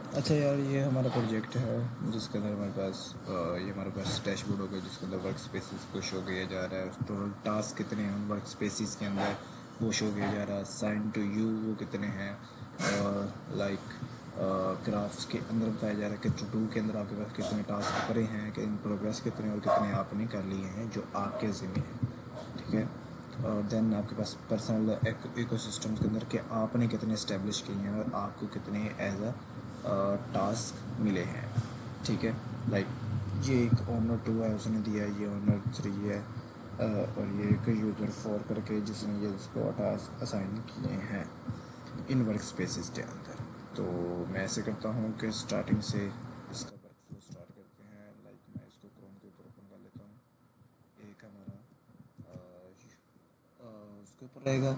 अच्छा यार, ये हमारा प्रोजेक्ट है जिसके अंदर हमारे पास ये हमारे पास डैशबोर्ड हो गया जिसके अंदर वर्क स्पेसिस को शो किया जा रहा है। टोटल टास्क कितने हैं उन वर्क स्पेसिस के अंदर वो शो किया जा रहा है। साइन टू यू वो कितने हैं, और लाइक ग्राफ्स के अंदर बताया जा रहा है कि टू डू के अंदर आपके पास कितने टास्क पड़े हैं, कि इन प्रोग्रेस कितने और कितने आपने कर लिए हैं जो आपके ज़िम्मे हैं। ठीक है। और देन आपके पास पर्सनल इकोसिस्टम के अंदर कि आपने कितने इस्टेब्लिश किए हैं और आपको कितने एज अ टास्क मिले हैं। ठीक है। लाइक ये एक ओनर 2 है, उसने दिया है, ये ओनर 3 है, और ये एक यूज़र 4 करके जिसने ये इसको टास्क असाइन किए हैं इन वर्क स्पेसिस के अंदर। तो मैं ऐसे करता हूँ कि स्टार्टिंग से इसका वर्क फ्लो स्टार्ट करते हैं। लाइक मैं इसको क्रोम के ऊपर ओपन कर लेता हूँ। एक हमारा उसके ऊपर रहेगा,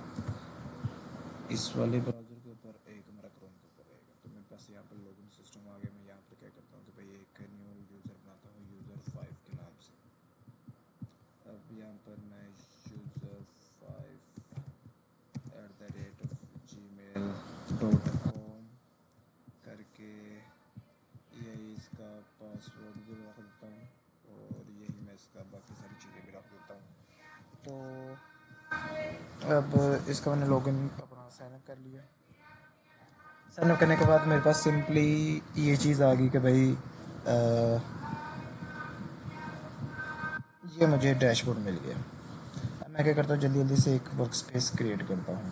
इस वाले ब्राउज़र के ऊपर, एक हमारा क्रोम के ऊपर रहेगा। तो मेरे पास यहाँ पर लॉगिन सिस्टम आ गया। मैं यहाँ पर क्या करता हूँ कि भाई एक न्यू यूज़र बनाता हूँ यूज़र 5 के नाम से। अब यहाँ पर मैं यूज़र 5@gmail.com करके यही इसका पासवर्ड भी रख देता हूँ, और यही मैं इसका बाकी सारी चीज़ें भी रख देता हूँ। तो अब इसका मैंने लॉगिन अपना साइनअप कर लिया। साइनअप करने के बाद मेरे पास सिंपली ये चीज़ आ गई कि भाई ये मुझे डैशबोर्ड मिल गया। अब मैं क्या करता हूँ, जल्दी जल्दी से एक वर्क स्पेस क्रिएट करता हूँ।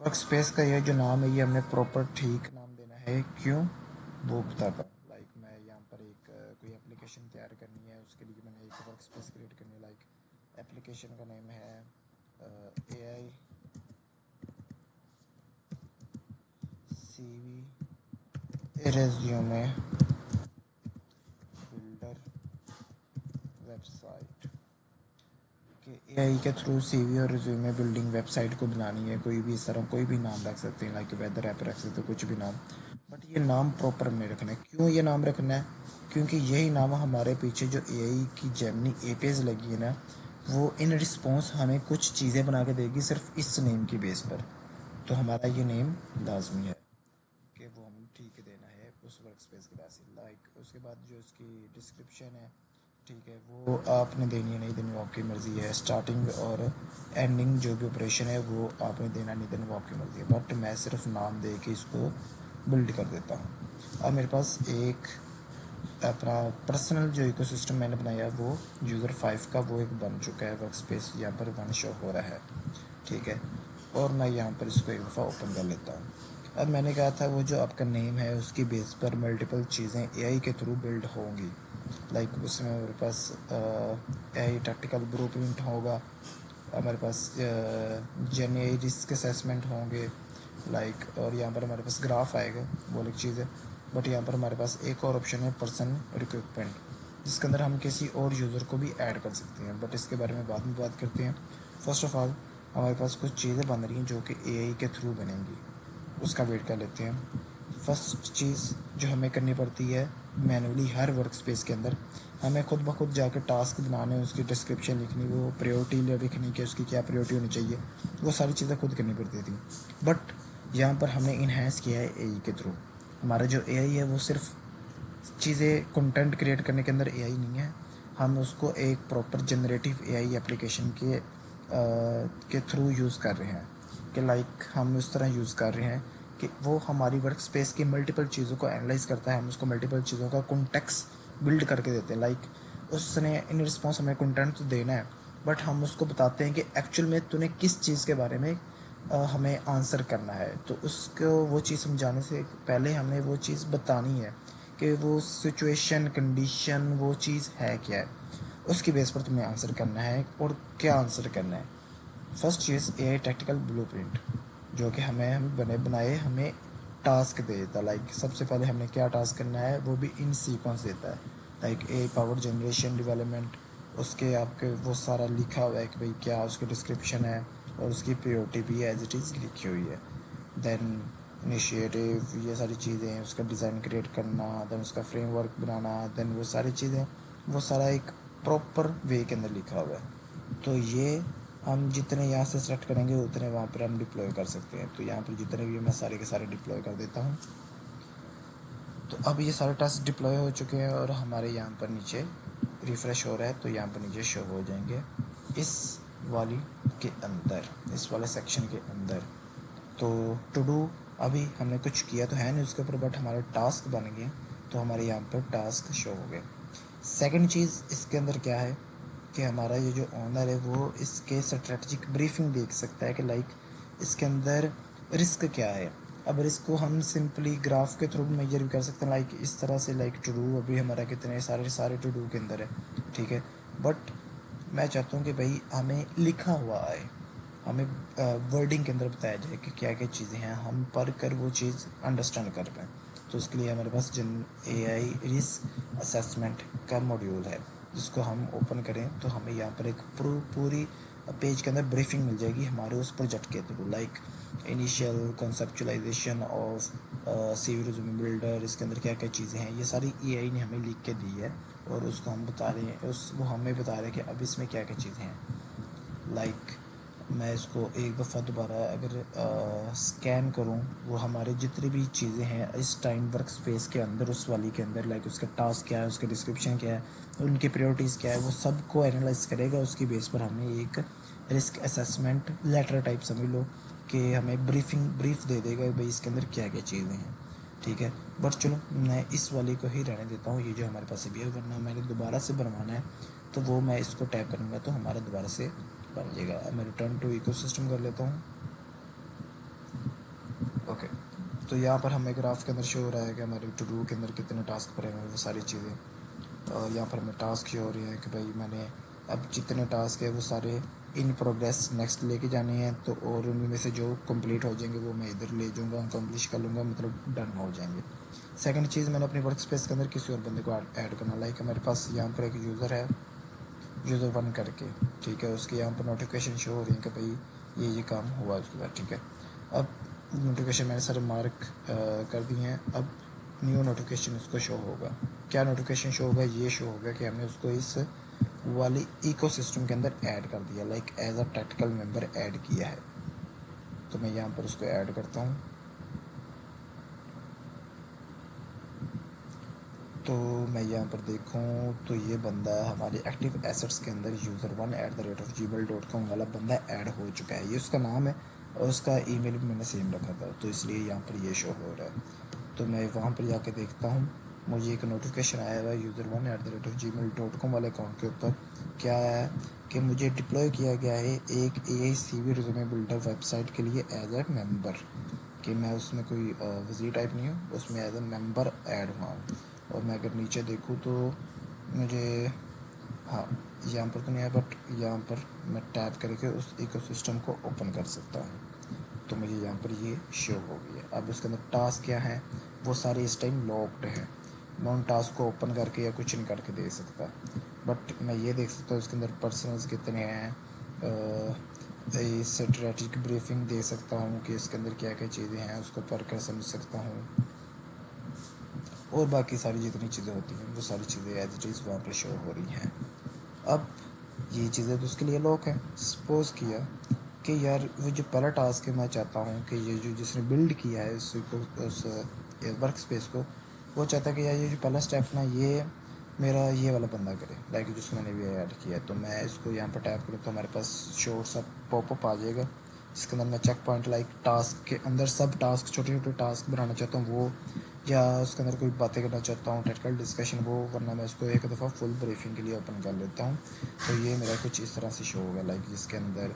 वर्क स्पेस का ये जो नाम है ये हमने प्रॉपर ठीक नाम देना है। क्यों, वो बताता हूँ। लाइक मैं यहाँ पर एक कोई एप्लीकेशन तैयार करनी है, उसके लिए मैंने एक वर्क स्पेस क्रिएट करनी है। लाइक एप्लीकेशन का नेम है AI CV resume builder website. कि AI के थ्रू CV और रिज्यूमे बिल्डिंग वेबसाइट को बनानी है। कोई भी इस तरह कोई भी नाम रख सकते हैं, लाइक वेदर ऐप रख सकते हैं, कुछ भी नाम। बट ये नाम प्रॉपर नहीं रखना है। क्यों ये नाम रखना है, क्योंकि यही नाम हमारे पीछे जो AI की जेमिनी APIs लगी है ना, वो इन रिस्पॉन्स हमें कुछ चीज़ें बना के देगी सिर्फ इस नेम की बेस पर। तो हमारा ये नेम लाजमी है कि वो हमें ठीक देना है उस वर्क स्पेस के पास। लाइक उसके बाद जो इसकी डिस्क्रिप्शन है, ठीक है, वो आपने देनी है नहीं देनी वो आपकी मर्ज़ी है। स्टार्टिंग और एंडिंग जो भी ऑपरेशन है वो आपने देना नहीं देना वो आपकी मर्ज़ी है। बट मैं सिर्फ नाम दे के इसको बिल्ड कर देता हूँ। अब मेरे पास एक अपना पर्सनल जो इकोसिस्टम मैंने बनाया वो यूज़र 5 का वो एक बन चुका है। वर्क स्पेस यहाँ पर वन शो हो रहा है। ठीक है। और मैं यहाँ पर इसको एक दफ़ा ओपन कर लेता हूँ। अब मैंने कहा था वो जो आपका नेम है उसकी बेस पर मल्टीपल चीज़ें AI के थ्रू बिल्ड होंगी। लाइक उसमें मेरे पास AI टैक्टिकल ब्लू प्रिंट होगा, हमारे पास GenAI रिस्क असेसमेंट होंगे, लाइक, और यहाँ पर हमारे पास ग्राफ आएगा, वो अलग चीज़ है। बट यहाँ पर हमारे पास एक और ऑप्शन है पर्सन रिक्रूटमेंट, जिसके अंदर हम किसी और यूज़र को भी ऐड कर सकते हैं। बट इसके बारे में बाद में बात करते हैं। फर्स्ट ऑफ ऑल हमारे पास कुछ चीज़ें बन रही हैं जो कि AI के थ्रू बनेंगी, उसका वेट कर लेते हैं। फर्स्ट चीज़ जो हमें करनी पड़ती है मैनुअली हर वर्क स्पेस के अंदर, हमें खुद ब खुद जाकर टास्क बनाने, उसकी डिस्क्रिप्शन लिखनी, वो प्रायोरिटी लिखनी कि उसकी क्या प्रायोरिटी होनी चाहिए, वो सारी चीज़ें खुद करनी पड़ती थी। बट यहाँ पर हमने इन्हेंस किया है AI के थ्रू। हमारा जो AI है वो सिर्फ चीज़ें कंटेंट क्रिएट करने के अंदर AI नहीं है, हम उसको एक प्रॉपर जनरेटिव AI एप्लीकेशन के थ्रू यूज़ कर रहे हैं। कि लाइक हम उस तरह यूज़ कर रहे हैं कि वो हमारी वर्क स्पेस की मल्टीपल चीज़ों को एनालाइज करता है, हम उसको मल्टीपल चीज़ों का कॉन्टेक्स्ट बिल्ड करके देते हैं। लाइक उसने इन रिस्पॉन्स हमें कंटेंट तो देना है, बट हम उसको बताते हैं कि एक्चुअल में तूने किस चीज़ के बारे में हमें आंसर करना है। तो उसको वो चीज़ समझाने से पहले हमें वो चीज़ बतानी है कि वो सिचुएशन कंडीशन वो चीज़ है क्या है, उसकी बेस पर तुम्हें आंसर करना है और क्या आंसर करना है। फर्स्ट चीज़ AI टैक्टिकल ब्लूप्रिंट, जो कि हम बने बनाए हमें टास्क दे देता। लाइक सबसे पहले हमें क्या टास्क करना है वो भी इन सीक्वेंस देता है। Like AI power generation development, उसके आपके वो सारा लिखा हुआ है कि भाई क्या उसकी डिस्क्रिप्शन है, और उसकी प्रायोरिटी भी एज इट इज़ लिखी हुई है। देन इनिशिएटिव, ये सारी चीज़ें, उसका डिज़ाइन क्रिएट करना, देन उसका फ्रेमवर्क बनाना, देन वो सारी चीज़ें, वो सारा एक प्रॉपर वे के अंदर लिखा हुआ है। तो ये हम जितने यहाँ से सेलेक्ट करेंगे उतने वहाँ पर हम डिप्लॉय कर सकते हैं। तो यहाँ पर जितने भी मैं सारे के सारे डिप्लॉय कर देता हूँ। तो अब ये सारे टास्क डिप्लॉय हो चुके हैं और हमारे यहाँ पर नीचे रिफ़्रेश हो रहा है, तो यहाँ पर नीचे शो हो जाएंगे इस वाली के अंदर, इस वाले सेक्शन के अंदर। तो टू डू अभी हमने कुछ किया तो है नहीं उसके ऊपर, बट हमारे टास्क बन गए, तो हमारे यहाँ पर टास्क शो हो गए। सेकंड चीज़ इसके अंदर क्या है कि हमारा ये जो ओनर है वो इसके स्ट्रेटजिक ब्रीफिंग देख सकता है कि लाइक इसके अंदर रिस्क क्या है। अब रिस्क को हम सिंपली ग्राफ के थ्रू मेजर भी कर सकते हैं, लाइक इस तरह से, लाइक टू डू अभी हमारा कितने सारे सारे टू डू के अंदर है, ठीक है। बट मैं चाहता हूँ कि भाई हमें लिखा हुआ आए, हमें वर्डिंग के अंदर बताया जाए कि क्या क्या चीज़ें हैं, हम पढ़ कर वो चीज़ अंडरस्टैंड कर पाएँ। तो उसके लिए हमारे पास जिन AI रिस्क असेसमेंट का मॉड्यूल है, जिसको हम ओपन करें तो हमें यहाँ पर एक पूरी पेज के अंदर ब्रीफिंग मिल जाएगी हमारे उस प्रोजेक्ट के through, like initial conceptualisation of CV resume builder, इसके अंदर क्या क्या चीज़ें हैं, ये सारी AI ने हमें लिख के दी है और उसको हम बता रहे हैं, वो हमें बता रहे हैं कि अब इसमें क्या क्या चीज़ें हैं। लाइक मैं इसको एक दफ़ा दोबारा अगर स्कैन करूं, वो हमारे जितनी भी चीज़ें हैं इस टाइम वर्क स्पेस के अंदर, उस वाली के अंदर, लाइक उसका टास्क क्या है, उसका डिस्क्रिप्शन क्या है, उनकी प्रायोरिटीज़ क्या है, वो सब को एनालाइज करेगा। उसकी बेस पर हमें एक रिस्क असेसमेंट लेटर टाइप समझ लो कि हमें ब्रीफ दे देगा भाई इसके अंदर क्या क्या चीज़ें हैं, ठीक है। बट चलो मैं इस वाली को ही रहने देता हूँ, ये जो हमारे पास अभी है, वरना मैंने दोबारा से बनवाना है तो वो मैं इसको टैप करूँगा तो हमारा दोबारा से बन जाएगा। मैं रिटर्न टू इकोसिस्टम कर लेता हूँ। ओके, तो यहाँ पर हमें ग्राफ के अंदर शो हो रहा है कि हमारे टू डू के अंदर कितने टास्क पड़े हैं, वो सारी चीज़ें। और यहाँ पर हमें टास्क शो हो रही है कि भाई मैंने अब जितने टास्क है वो सारे इन प्रोग्रेस नेक्स्ट लेके जाने हैं, तो और उनमें से जो कंप्लीट हो जाएंगे वो मैं इधर ले जाऊँगा, अकम्प्लिश कर लूँगा, मतलब डन हो जाएंगे। सेकंड चीज़, मैंने अपनी वर्क स्पेस के अंदर किसी और बंदे को ऐड करना, लाइक हमारे पास यहाँ पर एक यूज़र है, यूज़र वन करके, ठीक है। उसके यहाँ पर नोटिफिकेशन शो हो रही है कि भाई ये काम हुआ उसके बाद, ठीक है। अब नोटिफिकेशन मैंने सारे मार्क कर दिए हैं। अब न्यू नोटिफिकेशन उसको शो होगा। क्या नोटिफिकेशन शो होगा? ये शो होगा कि हमने उसको इस वाली इकोसिस्टम के अंदर ऐड कर दिया, like as a technical member add किया है। तो मैं यहाँ पर उसको ऐड करता हूँ। तो मैं यहाँ पर देखूँ तो ये बंदा हमारे एक्टिव एसेट्स के अंदर user1@gmail.com वाला बंदा ऐड हो चुका है, ये उसका नाम है और उसका ईमेल भी मैंने सेम रखा था, तो इसलिए यहाँ पर ये शो हो रहा है। तो मैं वहाँ पर जाके देखता हूँ, मुझे एक नोटिफिकेशन आया हुआ है user1@gmail.com वाले अकाउंट के ऊपर। क्या है कि मुझे डिप्लॉय किया गया है एक AI CV resume builder website के लिए एज ए मेंबर, कि मैं उसमें कोई विजिट टाइप नहीं हूँ, उसमें एज ए मेंबर ऐड हुआ हूँ। और मैं अगर नीचे देखूँ तो मुझे, हाँ, यहाँ पर तो नहीं है, बट यहाँ पर मैं टैप करके उस इकोसिस्टम को ओपन कर सकता हूँ, तो मुझे यहाँ पर ये शो हो गया। अब उसके अंदर टास्क क्या है, वो सारे इस टाइम लॉक्ड है, मैं उन टास्क को ओपन करके या कुछ नहीं करके दे सकता, बट मैं ये देख सकता हूँ इसके अंदर पर्सनल्स कितने हैं, स्ट्रेटेजिक ब्रीफिंग दे सकता हूँ कि इसके अंदर क्या क्या चीज़ें हैं, उसको पढ़ कर समझ सकता हूँ, और बाकी सारी जितनी चीज़ें होती हैं वो सारी चीज़ें एज इट इज़ वहाँ पर शो हो रही हैं। अब ये चीज़ें तो उसके लिए लॉक है। सपोज़ किया कि यार वो जो पहला टास्क है, मैं चाहता हूँ कि ये जो जिसने बिल्ड किया है उस वर्क स्पेस को, वो चाहता है कि यार ये जो पहला स्टेप ना, ये मेरा ये वाला बंदा करे, लाइक जिसको मैंने भी ऐड किया है। तो मैं इसको यहाँ पर टैप करूँ तो हमारे पास शोर सा पॉपअप आ जाएगा, जिसके अंदर मैं चेक पॉइंट, लाइक टास्क के अंदर सब टास्क, छोटे छोटे टास्क बनाना चाहता हूँ वो, या उसके अंदर कोई बातें करना चाहता हूँ टेक्निकल डिस्कशन वो, वरना मैं इसको एक दफ़ा फुल ब्रीफिंग के लिए ओपन कर लेता हूँ। तो ये मेरा कुछ इस तरह से शो होगा, लाइक जिसके अंदर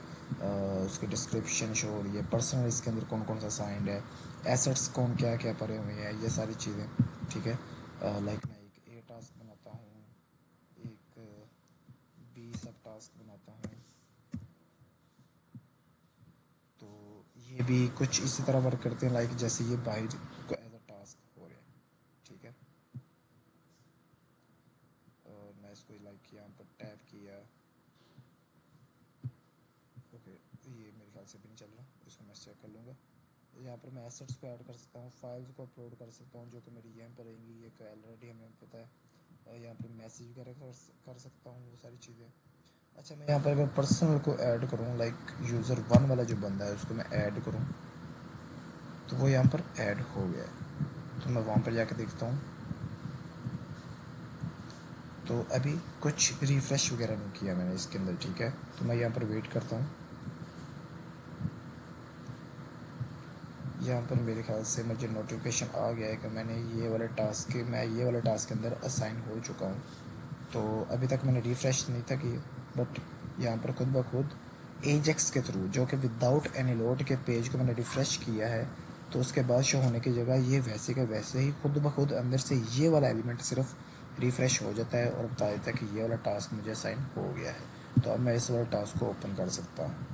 उसकी डिस्क्रिप्शन शो हो रही है, पर्सनल इसके अंदर कौन कौन सा साइंड है, एसेट्स कौन क्या क्या पड़े हुए हैं, ये सारी चीज़ें, ठीक है। लाइक मैं एक A टास्क बनाता हूँ, एक B सब टास्क बनाता हूँ, तो ये भी कुछ इसी तरह वर्क करते हैं, लाइक जैसे ये बाहर को एज अ टास्क हो रहे हैं, ठीक है। और मैं इसको लाइक यहाँ पर टैप किया, ओके, ये मेरे ख्याल से भी नहीं चल रहा, इसको मैं चेक कर लूँगा। यहाँ पर मैं एसेट्स को ऐड कर सकता हूँ, फाइल्स को अपलोड कर सकता हूँ जो कि मेरी यहाँ पर रहेंगी, ये ऑलरेडी हमें पता है। और यहाँ पर मैसेज वगैरह कर सकता हूँ, वो सारी चीज़ें। अच्छा, मैं यहाँ पर अगर पर्सनल को ऐड करूँ, लाइक यूज़र वन वाला जो बंदा है उसको मैं ऐड करूँ, तो वो यहाँ पर ऐड हो गया है। तो मैं वहाँ पर जाके देखता हूँ। तो अभी कुछ रिफ़्रेश वगैरह नहीं किया मैंने इसके अंदर, ठीक है। तो मैं यहाँ पर वेट करता हूँ। यहाँ पर मेरे ख्याल से मुझे नोटिफिकेशन आ गया है कि मैं ये वाले टास्क के अंदर असाइन हो चुका हूँ। तो अभी तक मैंने रिफ़्रेश नहीं था किया, बट यहाँ पर खुद ब खुद एजेक्स के थ्रू, जो कि विदाउट एनी लोड के पेज को मैंने रिफ़्रेश किया है, तो उसके बाद शो होने की जगह ये वैसे का वैसे ही खुद ब खुद अंदर से ये वाला एलिमेंट सिर्फ रिफ़्रेश हो जाता है और बता देता है कि ये वाला टास्क मुझे असाइन हो गया है। तो अब मैं इस वाले टास्क को ओपन कर सकता हूँ,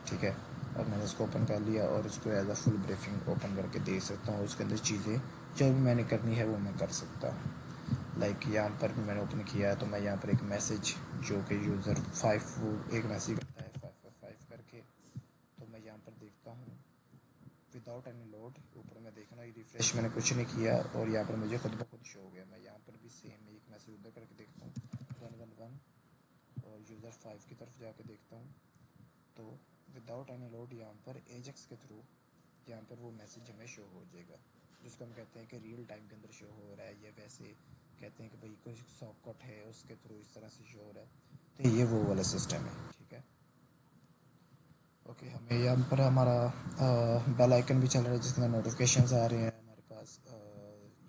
ठीक है। अब मैंने इसको ओपन कर लिया और इसको as a full briefing open करके देख सकता हूँ। उसके अंदर चीज़ें जो भी मैंने करनी है वो मैं कर सकता हूँ। लाइक यहाँ पर भी मैंने ओपन किया है, तो मैं यहाँ पर एक मैसेज जो कि यूज़र 5 वो एक मैसेज करता है 555 करके, तो मैं यहाँ पर देखता हूँ विदाउट एनी लोड। ऊपर में देखना ये रिफ्रेश मैंने कुछ नहीं किया और यहाँ पर मुझे खुद ब खुद शो हो गया। मैं यहाँ पर भी सेम एक मैसेज उधर करके देखता हूँ 111 और यूज़र 5 की तरफ जाके देखता हूँ, तो विदाउट एनी लोड यहाँ पर एजेक्स के थ्रू यहाँ पर वो मैसेज हमें शो हो जाएगा, जिसको हम कहते हैं कि रियल टाइम के अंदर शो हो रहा है, या वैसे कहते हैं कि भाई कोई सॉकेट है उसके थ्रू इस तरह से शो हो रहा है। तो ये वो वाला सिस्टम है, ठीक है। ओके, हमें यहाँ पर हमारा बेल आइकन भी चल रहा है जिसमें नोटिफिकेशंस आ रहे हैं हमारे पास।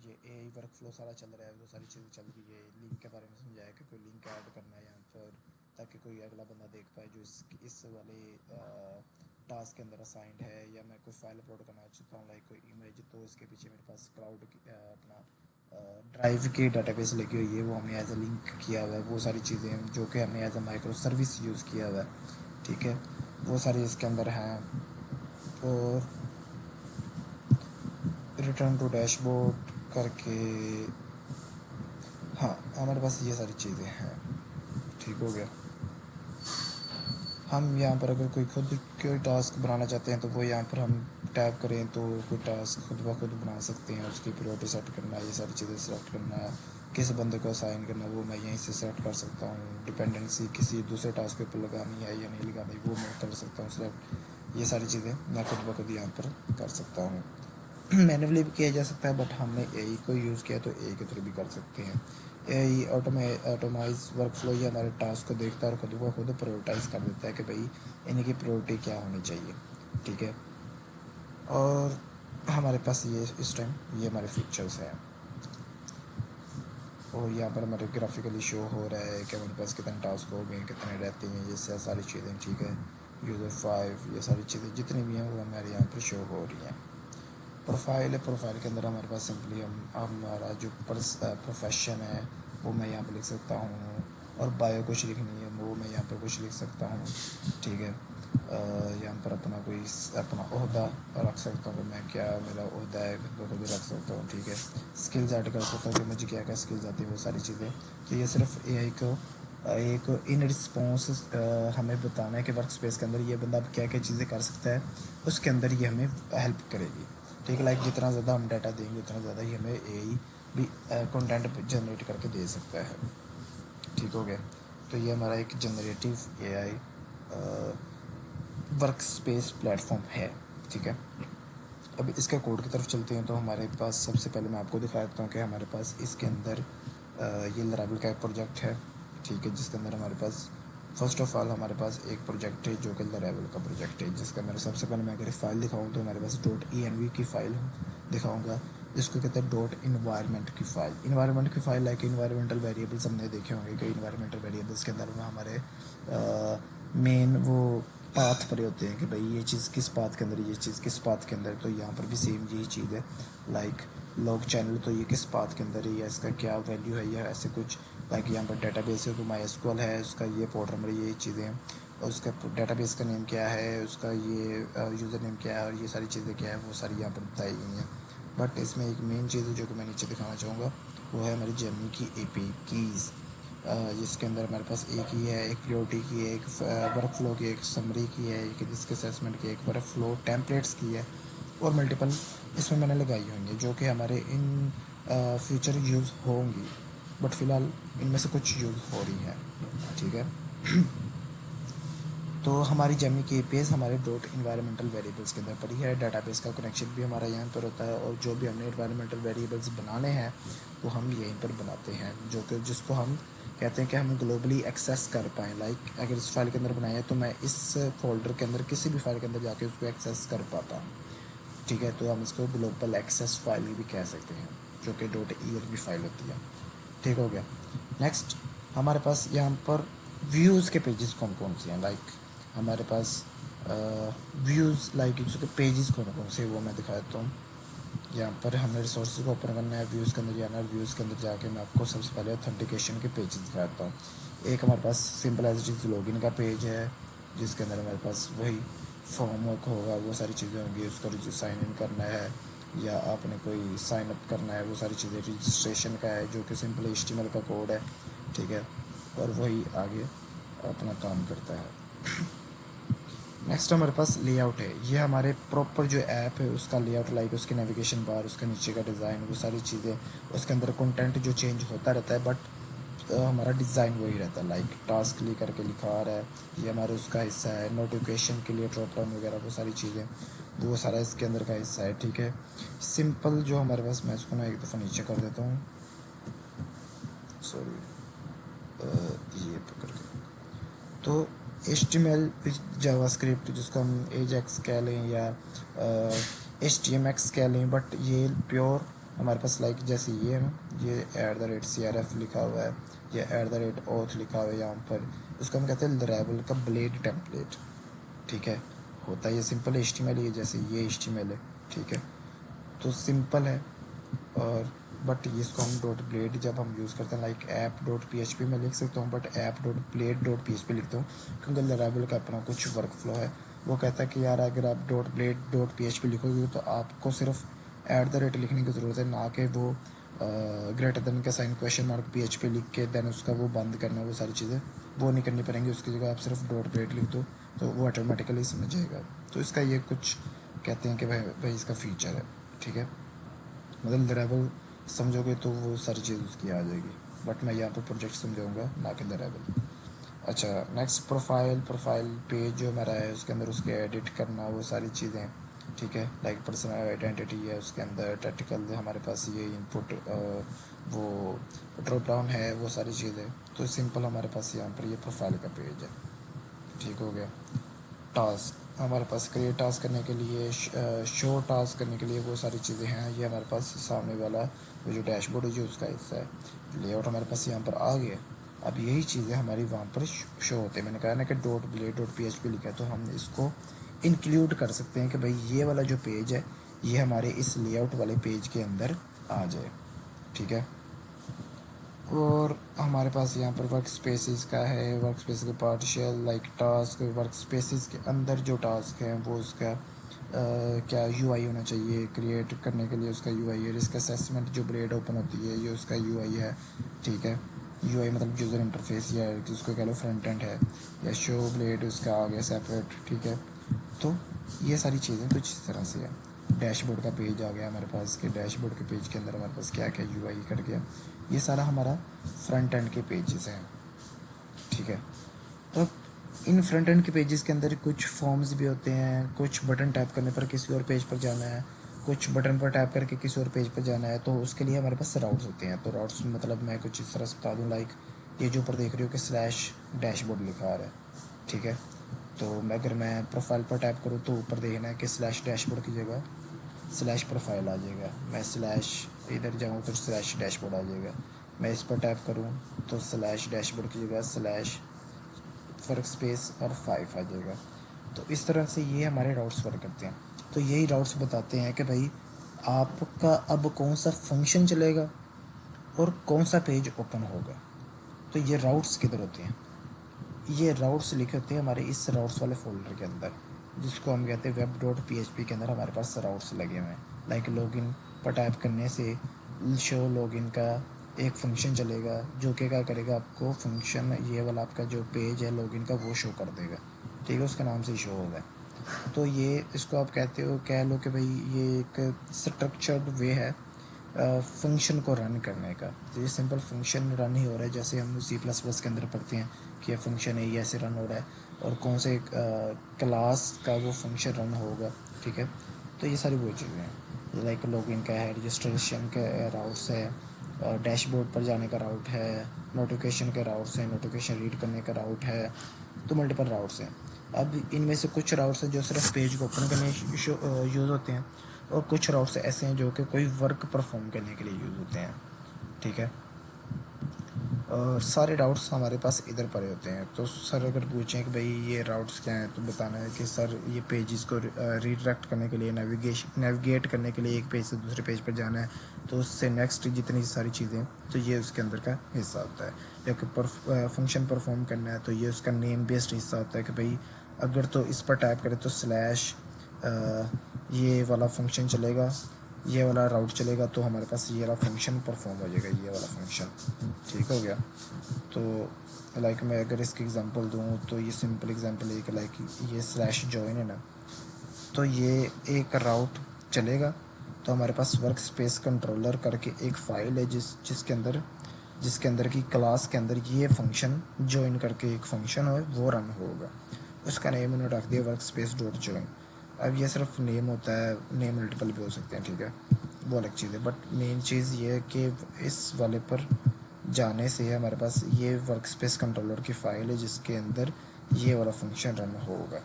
ये एआई वर्क फ्लो सारा चल रहा है, वो सारी चीज़ें चल रही है। लिंक के बारे में समझाया कि कोई लिंक ऐड करना है यहाँ पर, ताकि कोई अगला बंदा देख पाए जो इस वाले टास्क के अंदर असाइंड है, या मैं कोई फाइल अपलोड करना चाहता हूँ लाइक कोई इमेज, तो इसके पीछे मेरे पास क्लाउड अपना ड्राइव की डाटाबेस लगी हुई है, वो हमने एज अ लिंक किया हुआ है। वो सारी चीज़ें जो कि हमने as a micro service use किया हुआ है, ठीक है, वो सारी इसके अंदर हैं। और रिटर्न टू डैशबोर्ड करके, हाँ हमारे पास ये सारी चीज़ें हैं, ठीक हो गया। हम यहाँ पर अगर कोई टास्क बनाना चाहते हैं तो वो यहाँ पर हम टैप करें तो कोई टास्क खुद ब खुद बना सकते हैं। उसकी प्रायोरिटी सेट करना, ये सारी चीज़ें सेलेक्ट करना, किस बंदे को असाइन करना, वो मैं यहीं से सेलेक्ट कर सकता हूँ। डिपेंडेंसी किसी दूसरे टास्क के ऊपर लगानी है या नहीं लगानी, वो मैं कर सकता हूँ सेलेक्ट। ये सारी चीज़ें मैं खुद ब खुद यहाँ पर कर सकता हूँ। मैन्युअली भी किया जा सकता है, बट हमने एआई को यूज़ किया तो एआई के थ्रू भी कर सकते हैं। एआई ऑटोमाइज वर्क फ्लो या हमारे टास्क को देखता है और खुद को खुद प्रायोरिटाइज कर देता है कि भाई इनकी प्रायोरिटी क्या होनी चाहिए, ठीक है। और हमारे पास ये इस टाइम ये हमारे फीचर्स हैं, और यहाँ पर हमारे ग्राफिकली शो हो रहा है कि हमारे पास कितने टास्क हो गए, कितने रहते हैं, ये सारी चीज़ें, ठीक है। यूज़र 5, ये सारी चीज़ें जितनी भी हैं वो हमारे यहाँ पर शो हो रही हैं। प्रोफाइल है, प्रोफाइल के अंदर हमारे पास सिंपली हमारा जो प्रोफेशन है वो मैं यहाँ पर लिख सकता हूँ, और बायो कुछ लिखनी है वो मैं यहाँ पर कुछ लिख सकता हूँ, ठीक है। यहाँ पर अपना कोई अपना ओहदा रख सकता हूँ, मैं क्या मेरा ओहदा है खुद को भी रख सकता हूँ, ठीक है। स्किल्स ऐड कर सकता हूँ कि मुझे क्या क्या स्किल्स आती है, वो सारी चीज़ें। तो ये सिर्फ एआई को एक इन रिस्पॉन्स हमें बताना है कि वर्क स्पेस के अंदर ये बंदा अब क्या क्या चीज़ें कर सकता है, उसके अंदर ये हमें हेल्प करेगी, ठीक है। लाइक जितना ज़्यादा हम डाटा देंगे उतना ज़्यादा ही हमें एआई भी कंटेंट जनरेट करके दे सकता है, ठीक हो गया। तो ये हमारा एक generative AI work space platform है, ठीक है। अब इसके कोड की तरफ चलते हैं, तो हमारे पास सबसे पहले मैं आपको दिखा देता हूँ कि हमारे पास इसके अंदर ये लराबल का एक प्रोजेक्ट है, ठीक है, जिसके अंदर हमारे पास फर्स्ट ऑफ ऑल हमारे पास एक प्रोजेक्ट है जो कि लराबल का प्रोजेक्ट है, जिसका मेरे सबसे पहले मैं अगर फाइल दिखाऊँ तो हमारे पास .env की फ़ाइल दिखाऊँगा, जिसको कहते हैं .environment की फ़ाइल। इन्वायरमेंट की फ़ाइल लाइक इन्वायरमेंटल वेरिएबल्स हमने देखे होंगे कि इन्वायरमेंटल वेरिएबल्स के अंदर में हमारे मेन वो पाथ पड़े होते हैं कि भाई ये चीज़ किस पाथ के अंदर, ये चीज़ किस पाथ के अंदर। तो यहाँ पर भी सेम यही चीज़ है, लाइक लॉग चैनल, तो ये किस पाथ के अंदर है या इसका क्या वैल्यू है या ऐसे कुछ। लाइक यहाँ पर डाटाबेस है तो MySQL है, उसका ये पोर्ट नंबर, ये चीज़ें हैं, और उसका डाटाबेस का नेम क्या है, उसका ये यूज़र नेम क्या है, और ये सारी चीज़ें क्या है, वो सारी यहाँ पर बताई गई हैं। बट इसमें एक मेन चीज़ है जो कि मैं नीचे दिखाना चाहूँगा, वो है हमारी जेमी की एपी कीज़, जिसके अंदर हमारे पास एक ही है, एक प्रियोरिटी की है, एक वर्क फ्लो की, एक समरी की है, एक रिस्क असेसमेंट की, एक वर्क फ्लो टेम्पलेट्स की है, और मल्टीपल इसमें मैंने लगाई हुई हैं जो कि हमारे इन फ्यूचर यूज़ होंगी, बट फ़िलहाल इनमें से कुछ यूज़ हो रही हैं, ठीक है। तो हमारी जेमिनी की एपीएस हमारे डॉट इन्वायरमेंटल वेरिएबल्स के अंदर पड़ी है। डाटाबेस का कनेक्शन भी हमारा यहाँ पर होता है, और जो भी हमने इन्वायरमेंटल वेरिएबल्स बनाने हैं वो हम यहीं पर बनाते हैं, जो कि जिसको हम कहते हैं कि हम ग्लोबली एक्सेस कर पाएँ। लाइक अगर इस फाइल के अंदर बनाया तो मैं इस फोल्डर के अंदर किसी भी फाइल के अंदर जाके उसको एक्सेस कर पाता हूँ। ठीक है, तो हम इसको ग्लोबल एक्सेस फाइल भी कह सकते हैं, जो कि डॉट ELB फाइल होती है। ठीक हो गया। नेक्स्ट हमारे पास यहाँ पर व्यूज़ के पेजेस कौन कौन से हैं। लाइक हमारे पास व्यूज़ लाइक उसके पेजेस कौन कौन से, वो मैं दिखा देता हूँ। यहाँ पर हमें रिसोर्सेज को ओपन करना है, व्यूज़ के अंदर जाना है, व्यूज़ के अंदर जाके मैं आपको सबसे पहले ऑथेंटिकेशन के पेजेस दिखाता हूँ। एक हमारे पास simple as it is login का पेज है, जिसके अंदर हमारे पास वही फॉर्म वर्क होगा, वो सारी चीज़ें होंगी, उसको साइन इन करना है या आपने कोई साइन अप करना है, वो सारी चीज़ें। रजिस्ट्रेशन का है जो कि सिंपल HTML का कोड है। ठीक है, और वही आगे अपना काम करता है। नेक्स्ट हमारे पास लेआउट है। ये हमारे प्रॉपर जो ऐप है उसका लेआउट, लाइक उसके नेविगेशन बार, उसका नीचे का डिज़ाइन, वो सारी चीज़ें, उसके अंदर कंटेंट जो चेंज होता रहता है, बट हमारा डिज़ाइन वही रहता है। लाइक टास्क क्लिक करके लिखा आ रहा है, ये हमारे उसका हिस्सा है। नोटिफिकेशन के लिए ड्रॉप डाउन वगैरह वो सारी चीज़ें, वो सारा इसके अंदर का हिस्सा है। ठीक है, सिंपल जो हमारे पास, मैं इसको ना एक दफ़ा नीचे कर देता हूँ, सॉरी, ये पकड़ के। तो HTML विथ जावास्क्रिप्ट, जिसको हम एजेक्स कह लें या HTMX कह लें, बट ये प्योर हमारे पास लाइक जैसे ये है ना, ये @CRF लिखा हुआ है, या @auth लिखा हुआ है यहाँ पर, उसको हम कहते हैं लरेवल का ब्लेड टेम्पलेट। ठीक है, होता है ये सिंपल HTML ही है, जैसे ये HTML है। ठीक है, तो सिंपल है। और बट इसको हम डॉट ब्लेड जब हम यूज़ करते हैं, लाइक ऐप डॉट PHP में लिख सकता हूँ, but app dot blade dot PHP लिखता हूँ, क्योंकि लरावल का अपना कुछ वर्क फ्लो है। वो कहता है कि यार अगर आप डॉट ब्लेड डॉट PHP लिखोगे तो आपको सिर्फ लिखने की ज़रूरत है, ना कि वो ग्रेटर देन का साइन क्वेश्चन मार्क PHP लिख के देन उसका वो बंद करना, वो सारी चीज़ें वो नहीं करनी पड़ेंगी। उसकी जगह आप सिर्फ डॉट ब्लेड लिख दो तो वो ऑटोमेटिकली समझ जाएगा। तो इसका ये कुछ कहते हैं कि भाई इसका फीचर है। ठीक है, मतलब लरेवल समझोगे तो वो सारी चीज़ उसकी आ जाएगी, बट मैं यहाँ पर प्रोजेक्ट समझाऊंगा, ना कि लरेवल। अच्छा, नेक्स्ट प्रोफाइल पेज जो हमारा है उसके अंदर उसके एडिट करना, वो सारी चीज़ें। ठीक है, लाइक पर्सनल आइडेंटिटी है, उसके अंदर टेक्निकल हमारे पास ये इनपुट, वो ड्रॉप डाउन है, वो सारी चीज़ें। तो सिंपल हमारे पास यहाँ पर ये प्रोफाइल का पेज है। ठीक हो गया। टास्क हमारे पास क्रिएट टास्क करने के लिए, शो टास्क करने के लिए, वो सारी चीज़ें हैं। ये हमारे पास सामने वाला वो जो डैशबोर्ड है जो उसका हिस्सा है। लेआउट हमारे पास यहाँ पर आ गया। अब यही चीज़ें हमारी वहाँ पर शो होते हैं। मैंने कहा ना कि डॉट ब्लेड डॉट PHP लिखा है, तो हम इसको इंक्लूड कर सकते हैं कि भाई ये वाला जो पेज है ये हमारे इस लेआउट वाले पेज के अंदर आ जाए। ठीक है, और हमारे पास यहाँ पर वर्क स्पेसिस का है, वर्क स्पेस के partial like task, work spaces के अंदर जो टास्क हैं वो उसका क्या UI होना चाहिए क्रिएट करने के लिए, उसका UI है। रिस्क असेसमेंट जो ब्लेड ओपन होती है ये उसका UI है। ठीक है, UI मतलब यूज़र इंटरफेस, या जिसको कह लो फ्रंट एंड है, या शो ब्लेड उसका आ गया सेपरेट। ठीक है, तो ये सारी चीज़ें कुछ इस तरह से है। डैशबोर्ड का पेज आ गया हमारे पास, के डैशबोर्ड के पेज के अंदर हमारे पास क्या क्या UI कर गया। ये सारा हमारा फ्रंट एंड के पेजेस हैं। ठीक है, तो इन फ्रंट एंड के पेजेस के अंदर कुछ फॉर्म्स भी होते हैं, कुछ बटन टैप करने पर किसी और पेज पर जाना है, कुछ बटन पर टैप करके किसी और पेज पर जाना है, तो उसके लिए हमारे पास राउट्स होते हैं। तो राउट्स मतलब मैं कुछ इस तरह से बता दूँ, लाइक ये जो ऊपर देख रही हो कि स्लैश डैशबोर्ड लिखा आ रहा है। ठीक है, तो मैं अगर मैं प्रोफाइल पर टैप करूँ तो ऊपर देखना है कि स्लैश डैशबोर्ड की जगह स्लैश प्रोफाइल आ जाएगा। मैं स्लैश इधर जाऊँ तो स्लैश डैशबोर्ड आ जाएगा। मैं इस पर टैप करूँ तो स्लैश डैशबोर्ड की जगह स्लैश वर्क स्पेस और 5 आ जाएगा। तो इस तरह से ये हमारे राउट्स वर्क करते हैं। तो यही राउट्स बताते हैं कि भाई आपका अब कौन सा फंक्शन चलेगा और कौन सा पेज ओपन होगा। तो ये राउट्स किधर होते हैं, ये राउट्स लिखे होते हैं हमारे इस राउट्स वाले फोल्डर के अंदर, जिसको हम कहते हैं वेब डॉट PHP के अंदर हमारे पास राउट्स लगे हुए हैं। लाइक लॉगिन पर टाइप करने से शो लॉगिन का एक फंक्शन चलेगा, जो कि क्या करेगा, आपको फंक्शन ये वाला आपका जो पेज है लॉगिन का वो शो कर देगा। ठीक है, उसका नाम से ही शो होगा। तो ये इसको आप कहते हो, कह लो कि भाई ये एक स्ट्रक्चर्ड वे है फंक्शन को रन करने का। तो ये सिंपल फंक्शन रन ही हो रहा है, जैसे हम C++ के अंदर पढ़ते हैं कि ये फंक्शन है, ये ऐसे रन हो रहा है। और कौन से क्लास का वो फंक्शन रन होगा, ठीक है। तो ये सारी वो चीज़ें हैं, लाइक लॉगिन का है, रजिस्ट्रेशन के राउट्स है, डैशबोर्ड पर जाने का राउट है, नोटिफिकेशन के राउट्स हैं, नोटिफिकेशन रीड करने का राउट है। तो मल्टीपल राउट्स हैं। अब इनमें से कुछ राउट्स हैं जो सिर्फ पेज को ओपन करने यूज़ होते हैं, और कुछ राउट्स ऐसे हैं जो कि कोई वर्क परफॉर्म करने के लिए यूज़ होते हैं, ठीक है। और सारे राउट्स हमारे पास इधर पड़े होते हैं। तो सर अगर पूछें कि भाई ये राउट्स क्या हैं, तो बताना है कि सर ये पेजेस को रीडायरेक्ट करने के लिए, नेविगेट करने के लिए एक पेज से दूसरे पेज पर जाना है, तो उससे नेक्स्ट जितनी सारी चीज़ें, तो ये उसके अंदर का हिस्सा होता है। या कि फंक्शन परफॉर्म करना है, तो ये उसका नेम बेस्ड हिस्सा होता है कि भाई अगर तो इस पर टाइप करें तो स्लैश ये वाला फंक्शन चलेगा, ये वाला राउट चलेगा, तो हमारे पास ये वाला फंक्शन परफॉर्म हो जाएगा, ये वाला फंक्शन, ठीक हो गया। तो लाइक मैं अगर इसकी एग्जांपल दूँ, तो ये सिंपल एग्जांपल है कि लाइक ये स्लैश जॉइन है ना, तो ये एक राउट चलेगा, तो हमारे पास वर्क स्पेस कंट्रोलर करके एक फ़ाइल है जिसके अंदर की क्लास के अंदर ये फंक्शन जॉइन करके एक फंक्शन है वो रन होगा। उसका नेम उन्होंने रख दिया वर्क स्पेस डॉट जॉइन। अब ये सिर्फ नेम होता है, नेम मल्टीपल भी हो सकते हैं, ठीक है, वो अलग चीज़ है। बट मेन चीज़ ये है कि इस वाले पर जाने से हमारे पास ये वर्क स्पेस कंट्रोलर की फ़ाइल है जिसके अंदर ये वाला फंक्शन रन होगा,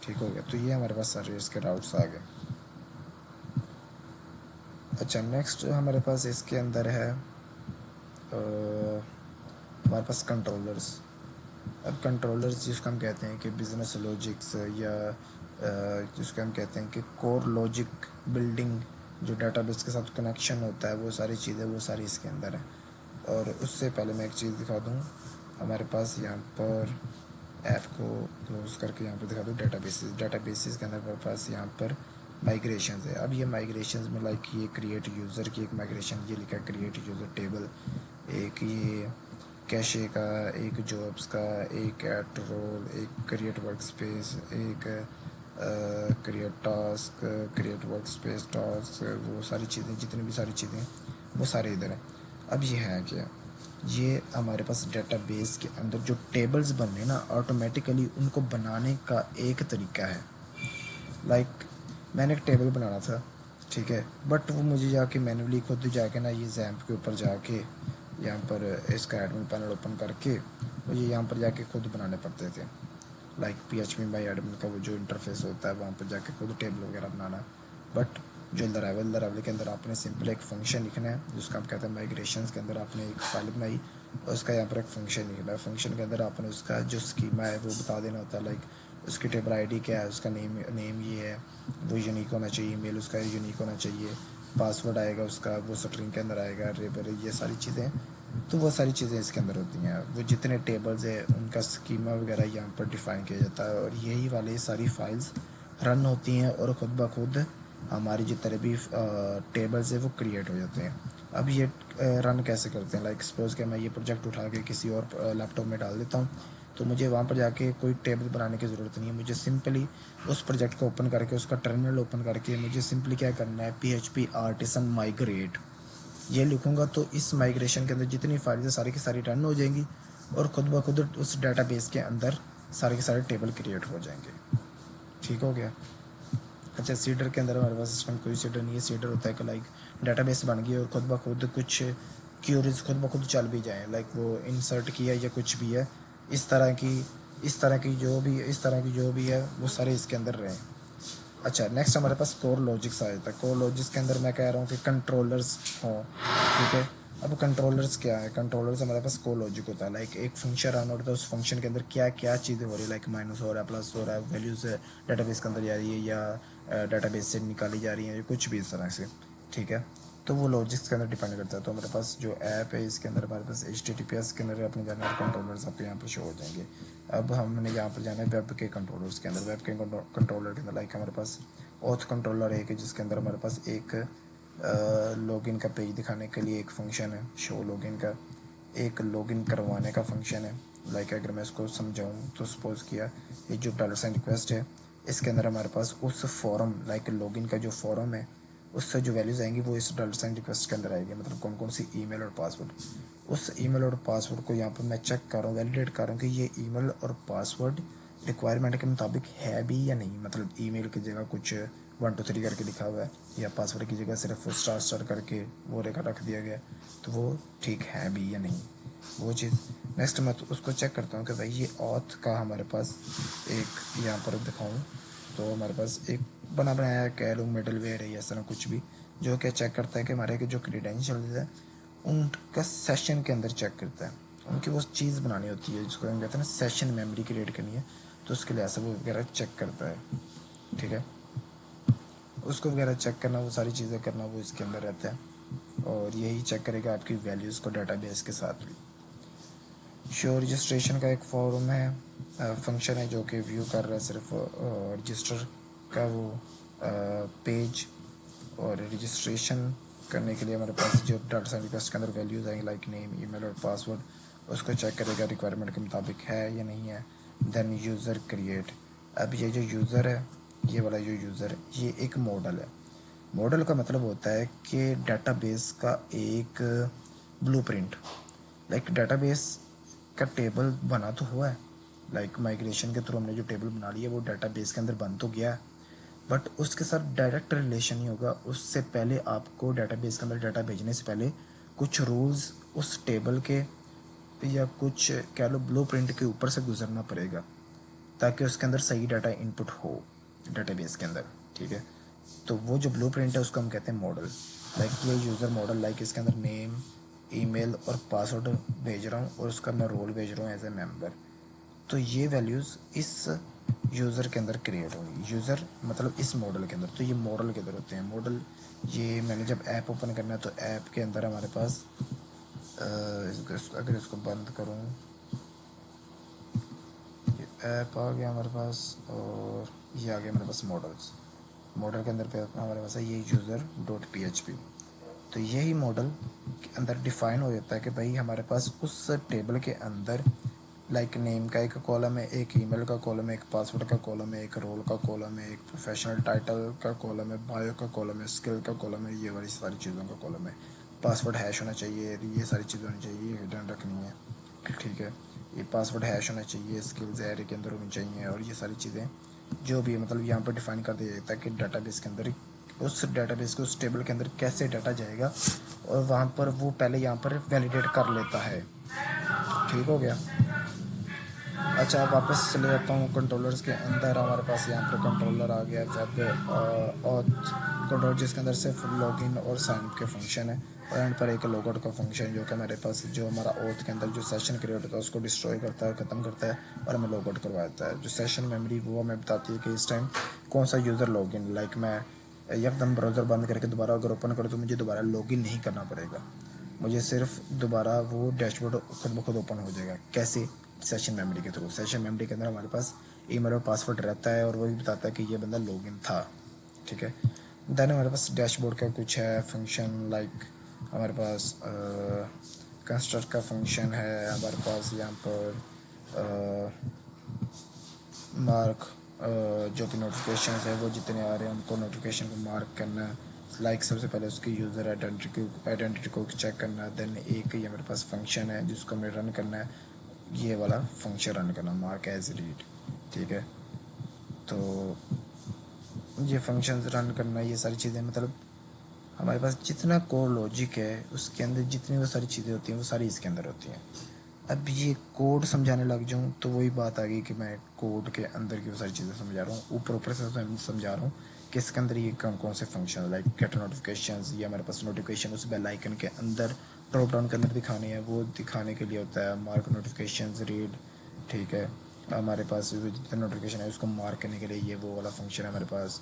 ठीक हो गया। तो ये हमारे पास सारे इसके राउट्स आ गए। अच्छा, नेक्स्ट हमारे पास इसके अंदर है हमारे पास कंट्रोलर्स। अब कंट्रोलर्स जिसको हम कहते हैं कि बिज़नेस लॉजिक्स, या जिसको हम कहते हैं कि कोर लॉजिक बिल्डिंग, जो डाटाबेस के साथ कनेक्शन होता है, वो सारी चीज़ें वो सारी इसके अंदर है। और उससे पहले मैं एक चीज़ दिखा दूँ, हमारे पास यहाँ पर ऐप को क्लोज करके यहाँ पर दिखा दूँ डाटाबेसिस के अंदर हमारे पास यहाँ पर माइग्रेशन है। अब ये माइग्रेशन में लाइक ये क्रिएट यूज़र की एक माइग्रेशन, ये लिखा है क्रिएट यूज़र टेबल, एक ये कैशे का, एक जॉब्स का, एक ऐड रोल, एक क्रिएट वर्क स्पेस, एक create task, create work space task, वो सारी चीज़ें, जितनी भी सारी चीज़ें वो सारे इधर हैं। अब ये है क्या, ये हमारे पास डेटाबेस के अंदर जो टेबल्स बनने ना, ऑटोमेटिकली उनको बनाने का एक तरीका है। लाइक मैंने एक टेबल बनाना था, ठीक है, बट वो मुझे जाके मैन्युअली खुद जाके ना, ये जैम्प के ऊपर जाके यहाँ पर इसका एडमिन पैनल ओपन करके मुझे यहाँ पर जाके खुद बनाने पड़ते थे। लाइक PHP बाई एडमिन का वो जो इंटरफेस होता है, वहाँ पर जाके खुद टेबल वगैरह बनाना। बट जो लरावल के अंदर आपने सिंपल एक फंक्शन लिखना है, जिसका हम कहते हैं माइग्रेशन के अंदर आपने एक फाइल बनाई और उसका यहाँ पर एक फंक्शन लिखना है। फंक्शन के अंदर आपने उसका जो स्कीमा है वो बता देना होता है, लाइक उसकी टेबल आईडी क्या है, उसका नेम ये है, वो यूनिक होना चाहिए, ईमेल उसका यूनिक होना चाहिए, पासवर्ड आएगा उसका, वो स्ट्रिंग के अंदर आएगा, रेबर, ये सारी चीज़ें। तो वो सारी चीज़ें इसके अंदर होती हैं। वो जितने टेबल्स हैं उनका स्कीमा वगैरह यहाँ पर डिफ़ाइन किया जाता है, और यही वाले सारी फाइल्स रन होती हैं और ख़ुद ब खुद हमारी जितने भी टेबल्स है वो क्रिएट हो जाते हैं। अब ये रन कैसे करते हैं, लाइक सपोज़ कि मैं ये प्रोजेक्ट उठा के किसी और लैपटॉप में डाल देता हूँ, तो मुझे वहाँ पर जाके कोई टेबल बनाने की ज़रूरत नहीं है। मुझे सिंपली उस प्रोजेक्ट को ओपन करके, उसका टर्मिनल ओपन करके, मुझे सिंपली क्या करना है, PHP आर्टिसन माइग्रेट ये लिखूँगा, तो इस माइग्रेशन के अंदर जितनी फाइल्स है सारी की सारी रन हो जाएंगी, और ख़ुद ब खुद उस डाटाबेस के अंदर सारे के सारे टेबल क्रिएट हो जाएंगे, ठीक हो गया। अच्छा, सीडर के अंदर हमारे पास सिस्टम कोई सीडर नहीं है। सीडर होता है कि लाइक डाटाबेस बन गई और ख़ुद ब खुद कुछ क्यूरीज खुद ब खुद चल भी जाएँ, लाइक वो इंसर्ट किया या कुछ भी है, इस तरह की जो भी है वो सारे इसके अंदर रहें। अच्छा, नेक्स्ट हमारे पास कोर लॉजिक्स आ जाता है। कोर लॉजिक्स के अंदर मैं कह रहा हूँ कि कंट्रोलर्स हों, ठीक है। अब कंट्रोलर्स क्या है, कंट्रोलर्स हमारे पास कोर लॉजिक होता है, लाइक एक फंक्शन रन होता है, उस फंक्शन के अंदर क्या क्या चीज़ें हो रही है, लाइक माइनस हो रहा है, प्लस हो रहा है, वैल्यूज़ डाटाबेस के अंदर जा रही है या डाटाबेस से निकाली जा रही है, या कुछ भी इस तरह से, ठीक है। तो वो लॉजिक्स के अंदर डिपेंड करता है। तो हमारे पास जो ऐप है इसके अंदर हमारे पास HTTPS के अंदर अपने जाना है, कंट्रोलर्स आपको यहाँ पर शो हो जाएंगे। अब हमने यहाँ पर जाना है वेब के कंट्रोलर्स के अंदर। वेब के कंट्रोलर के अंदर लाइक हमारे पास ऑथ कंट्रोलर है कि जिसके अंदर हमारे पास एक लॉगिन का पेज दिखाने के लिए एक फंक्शन है, शो लॉगिन का, एक लॉगिन करवाने का फंक्शन है। लाइक अगर मैं इसको समझाऊँ तो सपोज़ किया ये जो $साइन रिक्वेस्ट है, इसके अंदर हमारे पास उस फॉरम, लाइक लॉगिन का जो फॉरम है, उससे जो वैल्यूज़ आएंगी वो इस $साइन रिक्वेस्ट के अंदर आएगी। मतलब कौन कौन सी ईमेल और पासवर्ड, उस ईमेल और पासवर्ड को यहाँ पर मैं चेक कर रहा हूँ, वैलिडेट कर रहा हूँ कि ये ईमेल और पासवर्ड रिक्वायरमेंट के मुताबिक है भी या नहीं, मतलब ईमेल की जगह कुछ 1 2 3 करके लिखा हुआ है, या पासवर्ड की जगह सिर्फ स्टार स्टार करके वो रेखा रख दिया गया, तो वो ठीक है भी या नहीं, वो चीज़। नेक्स्ट मैं तो उसको चेक करता हूँ कि भाई ये ऑथ का हमारे पास एक यहाँ पर दिखाऊँ, तो हमारे पास एक बना बनाया कह लो मिडल वेयर है या इस तरह कुछ भी, जो क्या चेक करता है कि हमारे के जो क्रीडेंशियल्स है उनका सेशन के अंदर चेक करता है। उनकी वो चीज़ बनानी होती है जिसको हम कहते हैं ना सेशन मेमोरी क्रिएट करनी है, तो उसके लिए ऐसा वो वगैरह चेक करता है, ठीक है। उसको वगैरह चेक करना, वो सारी चीज़ें करना वो इसके अंदर रहता है, और यही चेक करेगा आपकी वैल्यूज़ को डाटाबेस के साथ भी। शो रजिस्ट्रेशन का एक फॉर्म है, फंक्शन है जो कि व्यू कर रहा है सिर्फ रजिस्टर का वो पेज, और रजिस्ट्रेशन करने के लिए हमारे पास जो डाटा साइंस रिक्वेस्ट के अंदर वैल्यूज़ आएंगी लाइक नेम ईमेल और पासवर्ड, उसको चेक करेगा रिक्वायरमेंट के मुताबिक है या नहीं है। देन यूज़र क्रिएट, अब ये जो यूज़र है, ये वाला जो यूज़र है ये एक मॉडल है। मॉडल का मतलब होता है कि डाटाबेस का एक ब्लूप्रिंट, लाइक डाटाबेस का टेबल बना तो हुआ है, लाइक माइग्रेशन के थ्रू हमने जो टेबल बना लिया वो डाटाबेस के अंदर बन तो गया है, बट उसके साथ डायरेक्ट रिलेशन नहीं होगा। उससे पहले आपको डाटाबेस के अंदर डाटा भेजने से पहले कुछ रूल्स उस टेबल के या कुछ कह लो ब्लूप्रिंट के ऊपर से गुजरना पड़ेगा ताकि उसके अंदर सही डाटा इनपुट हो डाटाबेस के अंदर, ठीक है। तो वो जो ब्लूप्रिंट है उसको हम कहते हैं मॉडल। लाइक ये यूज़र मॉडल, लाइक इसके अंदर नेम ईमेल और पासवर्ड भेज रहा हूँ और उसका मैं रोल भेज रहा हूँ एज ए मेंबर, तो ये वैल्यूज़ इस यूज़र के अंदर क्रिएट होंगी। यूज़र मतलब इस मॉडल के अंदर, तो ये मॉडल के अंदर होते हैं मॉडल। ये मैंने जब ऐप ओपन करना है तो ऐप के अंदर हमारे पास अगर इसको बंद करूँ, ये ऐप आ गया हमारे पास, और ये आ गया हमारे पास मॉडल्स। मॉडल के अंदर पे हमारे पास है ये यूज़र.php, तो यही मॉडल के अंदर डिफ़ाइन हो जाता है कि भाई हमारे पास उस टेबल के अंदर लाइक नेम का एक कॉलम है, एक ईमेल का कॉलम है, एक पासवर्ड का कॉलम है, एक रोल का कॉलम है, एक प्रोफेशनल टाइटल का कॉलम है, बायो का कॉलम है, स्किल का कॉलम है, ये वाली सारी चीज़ों का कॉलम है। पासवर्ड हैश होना चाहिए, ये सारी चीज़ें होनी चाहिए, हिडन रखनी है, ठीक है। ये पासवर्ड हैश होना चाहिए, स्किल्स एरे के अंदर होनी चाहिए, और ये सारी चीज़ें जो भी है मतलब यहाँ पर डिफ़ाइन कर दिया जाता है कि डाटाबेस के अंदर उस डाटाबेस को उस टेबल के अंदर कैसे डाटा जाएगा, और वहाँ पर वो पहले यहाँ पर वैलिडेट कर लेता है, ठीक हो गया। अच्छा अब वापस चले जाता हूँ कंट्रोलर्स के अंदर। हमारे पास यहाँ पर कंट्रोलर आ गया वेब और कंट्रोलर जिसके अंदर सिर्फ लॉगिन और साइन के फंक्शन है, और एंड पर एक लॉगआउट का फंक्शन जो कि हमारे पास जो हमारा ऑथ के अंदर जो सेशन क्रिएट होता है उसको डिस्ट्रॉय करता है, ख़त्म करता है और हमें लॉगआउट करवाता है। जो सेशन मेमोरी वो हमें बताती है कि इस टाइम कौन सा यूज़र लॉगिन, लाइक मैं एकदम ब्राउज़र बंद करके दोबारा अगर ओपन करूँ तो मुझे दोबारा लॉगिन नहीं करना पड़ेगा, मुझे सिर्फ दोबारा वो डैशबोर्ड खुद ब खुद ओपन हो जाएगा। कैसे? सेशन मेमोरी के थ्रू। सेशन मेमोरी के अंदर हमारे पास ईमेल और पासवर्ड रहता है और वही बताता है कि ये बंदा लॉगिन था, ठीक है। देन हमारे पास डैशबोर्ड का कुछ है फंक्शन, लाइक हमारे पास कंस्ट्रक्ट का फंक्शन है, हमारे पास यहाँ पर मार्क जो भी नोटिफिकेशन है वो जितने आ रहे हैं उनको नोटिफिकेशन को मार्क करना है। लाइक सबसे पहले उसकी यूज़र आइडेंटिटी को चेक करना है। देन एक ये मेरे पास फंक्शन है जिसको हमें रन करना है, ये वाला फंक्शन रन करना, मार्क एज रीड, ठीक है। तो ये फंक्शन रन करना, ये सारी चीज़ें मतलब हमारे पास जितना कोर लॉजिक है उसके अंदर जितनी वो सारी चीज़ें होती हैं वो सारी इसके अंदर होती हैं। अब ये कोड समझाने लग जाऊँ तो वही बात आ गई कि मैं कोड के अंदर की वो सारी चीज़ें समझा रहा हूँ, ऊपर ऊपर से समझा रहा हूँ कि इसके अंदर ये कौन कौन से फंक्शन लाइक गेट नोटिफिकेशन, या हमारे पास नोटिफिकेशन उस बेल आइकन के अंदर ड्रॉप डाउन के अंदर दिखाने हैं, वो दिखाने के लिए होता है मार्क नोटिफिकेशन रीड, ठीक है। हमारे पास जितने नोटिफिकेशन है उसको मार्क करने के लिए ये वो वाला फंक्शन है हमारे पास।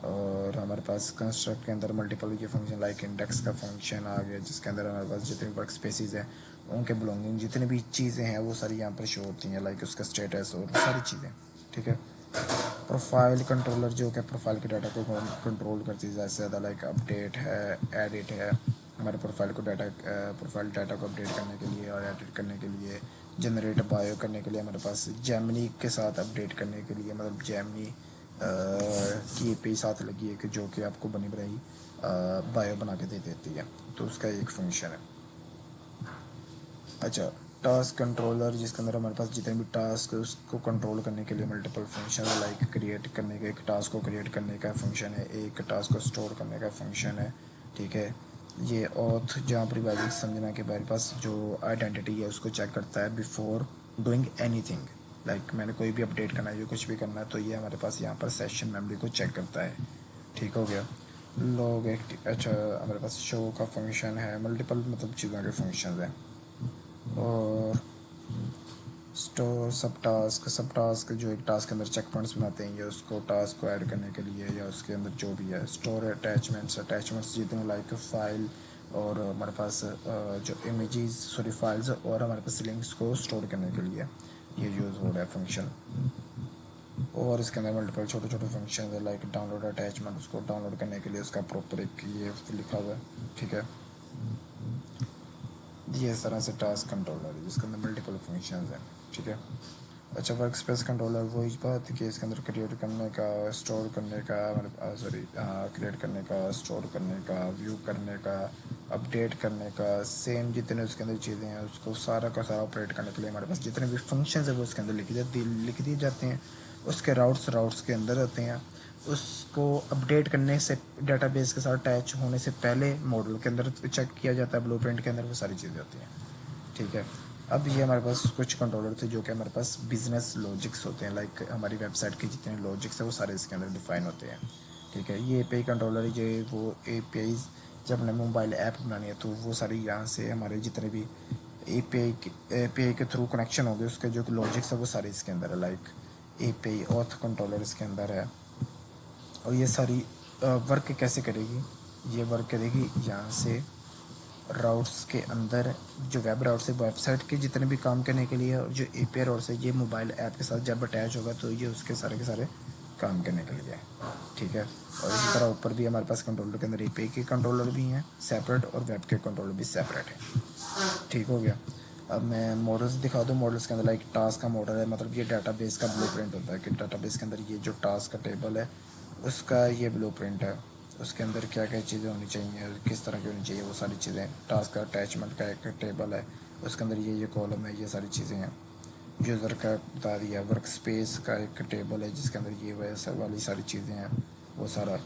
और हमारे पास कंस्ट्रक्ट के अंदर मल्टीपल ये फंक्शन लाइक इंडेक्स का फंक्शन आ गया जिसके अंदर हमारे पास जितने वर्क स्पेसिस हैं उनके बिलोंगिंग जितनी भी चीज़ें हैं वो सारी यहाँ पर शो होती हैं, लाइक उसका स्टेटस और सारी चीज़ें, ठीक है। प्रोफाइल कंट्रोलर जो कि प्रोफाइल के डाटा को कंट्रोल करती है ज़्यादा से ज़्यादा, लाइक अपडेट है, एडिट है, हमारे प्रोफाइल को डाटा प्रोफाइल डाटा को अपडेट करने के लिए और एडिट करने के लिए, जनरेट बायो करने के लिए हमारे पास जेमिनी के साथ अपडेट करने के लिए, मतलब जेमिनी की पे साथ लगी है कि जो कि आपको बनी बनाई बायो बना के दे देती है, तो उसका एक फंक्शन है। अच्छा टास्क कंट्रोलर, जिसके अंदर हमारे पास जितने भी टास्क है उसको कंट्रोल करने के लिए मल्टीपल फंक्शन है, लाइक क्रिएट करने का, एक टास्क को क्रिएट करने का फंक्शन है, एक टास्क को स्टोर करने का फंक्शन है, ठीक है। ये ऑथ जहाँ पर बेसिक समझना कि हमारे पास जो आइडेंटिटी है उसको चेक करता है बिफोर डूइंग एनीथिंग, लाइक मैंने कोई भी अपडेट करना है या कुछ भी करना है तो ये हमारे पास यहाँ पर सेशन मेमोरी को चेक करता है, ठीक हो गया। लॉग एक्टिव, अच्छा हमारे पास शो का फंक्शन है, मल्टीपल मतलब चीज़ों के फंक्शन हैं। और स्टोर सब टास्क जो एक टास्क के अंदर चेक पॉइंट्स बनाते हैं या उसको टास्क को ऐड करने के लिए या उसके अंदर जो भी है। स्टोर अटैचमेंट्स जितने लाइक फाइल और हमारे पास जो इमेजेस सॉरी फाइल्स और हमारे पास लिंक्स को स्टोर करने के लिए ये यूज़ हो रहा है फंक्शन। और इसके अंदर मल्टीपल छोटे छोटे फंक्शन है, लाइक डाउनलोड अटैचमेंट, उसको डाउनलोड करने के लिए उसका प्रॉपर एक ये लिखा हुआ है, ठीक है। ये इस तरह से टास्क कंट्रोलर है जिसके अंदर मल्टीपल फंक्शंस हैं, ठीक है। अच्छा वर्क स्पेस कंट्रोलर वही बात कि इसके अंदर क्रिएट करने का, स्टोर करने का, सॉरी क्रिएट करने का, स्टोर करने का, व्यू करने का, अपडेट करने का, सेम जितने उसके अंदर चीज़ें हैं उसको सारा का सारा ऑपरेट करने के लिए हमारे पास जितने भी फंक्शंस है वो उसके अंदर लिख दिए जाते हैं। उसके राउट्स के अंदर रहते हैं। उसको अपडेट करने से डेटाबेस के साथ अटैच होने से पहले मॉडल के अंदर चेक किया जाता है, ब्लूप्रिंट के अंदर वो सारी चीज़ें होती हैं, ठीक है। अब ये हमारे पास कुछ कंट्रोलर थे जो कि हमारे पास बिजनेस लॉजिक्स होते हैं, लाइक हमारी वेबसाइट के जितने लॉजिक्स हैं वो सारे इसके अंदर डिफाइन होते हैं, ठीक है। ये एपीआई कंट्रोलर जो है वो एपीआई जब हमने मोबाइल ऐप बनानी है तो वो सारी यहाँ से हमारे जितने भी एपीआई के थ्रू कनेक्शन होंगे उसके जो लॉजिक्स है वो सारे इसके अंदर है, लाइक एपीआई ऑथ कंट्रोलर इसके अंदर है। और ये सारी वर्क कैसे करेगी, ये वर्क करेगी यहाँ से राउट्स के अंदर, जो वेब राउट्स है वेबसाइट के जितने भी काम करने के लिए, और जो एपीआई राउट्स है ये मोबाइल ऐप के साथ जब अटैच होगा तो ये उसके सारे के सारे काम करने के लिए, ठीक है। और इसी तरह ऊपर भी हमारे पास कंट्रोलर के अंदर एपीआई के कंट्रोलर भी हैं सेपरेट और वेब के कंट्रोलर भी सेपरेट हैं, ठीक हो गया। अब मैं मॉडल्स दिखा दूँ। मॉडल्स के अंदर लाइक टास्क का मॉडल है, मतलब ये डाटाबेस का ब्लूप्रिंट होता है कि डाटाबेस के अंदर ये जो टास्क का टेबल है उसका ये ब्लूप्रिंट है। उसके अंदर क्या क्या चीज़ें होनी चाहिए, किस तरह की होनी चाहिए वो सारी चीज़ें। टास्क का अटैचमेंट का एक टेबल है, उसके अंदर ये कॉलम है, ये सारी चीज़ें हैं। यूज़र का बता दिया। वर्क स्पेस का एक टेबल है जिसके अंदर ये वैसा वाली सारी चीज़ें हैं, वो सारा।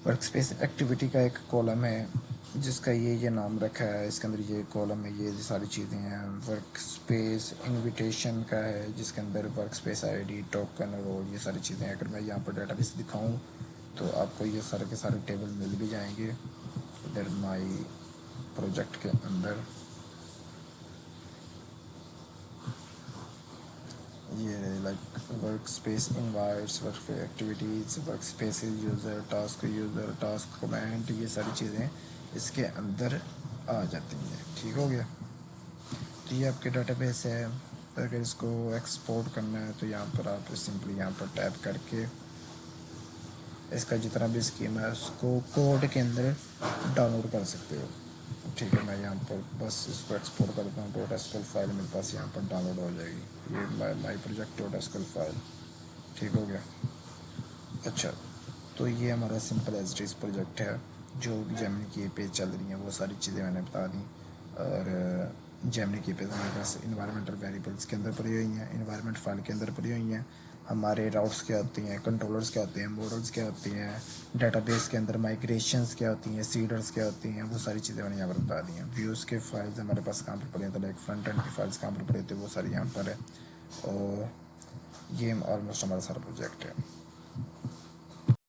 वर्क स्पेस एक्टिविटी का एक कॉलम है जिसका ये नाम रखा है, इसके अंदर ये कॉलम है, ये सारी चीज़ें हैं। वर्क स्पेस इनविटेशन का है जिसके अंदर work space ID, token, role, ये सारी चीज़ें हैं। अगर मैं यहाँ पर डाटाबेस दिखाऊं तो आपको ये सारे के सारे टेबल मिल भी जाएंगे इधर माई प्रोजेक्ट के अंदर। ये like work space invites, work activities, work space user task comment, ये सारी चीज़ें इसके अंदर आ जाती हैं, ठीक हो गया। तो ये आपके डाटाबेस है। अगर इसको एक्सपोर्ट करना है तो यहाँ पर आप सिंपली यहाँ पर टैप करके इसका जितना भी स्कीम है उसको कोड के अंदर डाउनलोड कर सकते हो, ठीक है। मैं यहाँ पर बस इसको एक्सपोर्ट करता हूँ। .sql फाइल मेरे पास यहाँ पर डाउनलोड हो जाएगी, ये माई प्रोजेक्ट .sql फाइल, ठीक हो गया। अच्छा, तो ये हमारा simple as it is project है। जो जेमिनी की पेज चल रही हैं वो सारी चीज़ें मैंने बता दी। और जेमिनी की पेज हमारे पास इन्वायरमेंटल वेरिएबल्स के अंदर पड़ी हुई हैं, इन्वायरमेंट फाइल के अंदर पड़ी हुई हैं। हमारे राउट्स क्या होती हैं, कंट्रोलर्स क्या होते हैं, मॉडल्स क्या होती हैं, डेटाबेस के अंदर माइग्रेशंस क्या होती हैं, सीडर्स क्या होती हैं, वो सारी चीज़ें मैंने यहाँ पर बता दी हैं। व्यूज़ के फाइल्स हमारे पास कहाँ पर पड़े हैं, तो लाइक फ्रंट एंड की फाइल्स कहाँ पर पड़े थे वो सारी यहाँ पर है। और ये ऑलमोस्ट हमारा सारा प्रोजेक्ट है।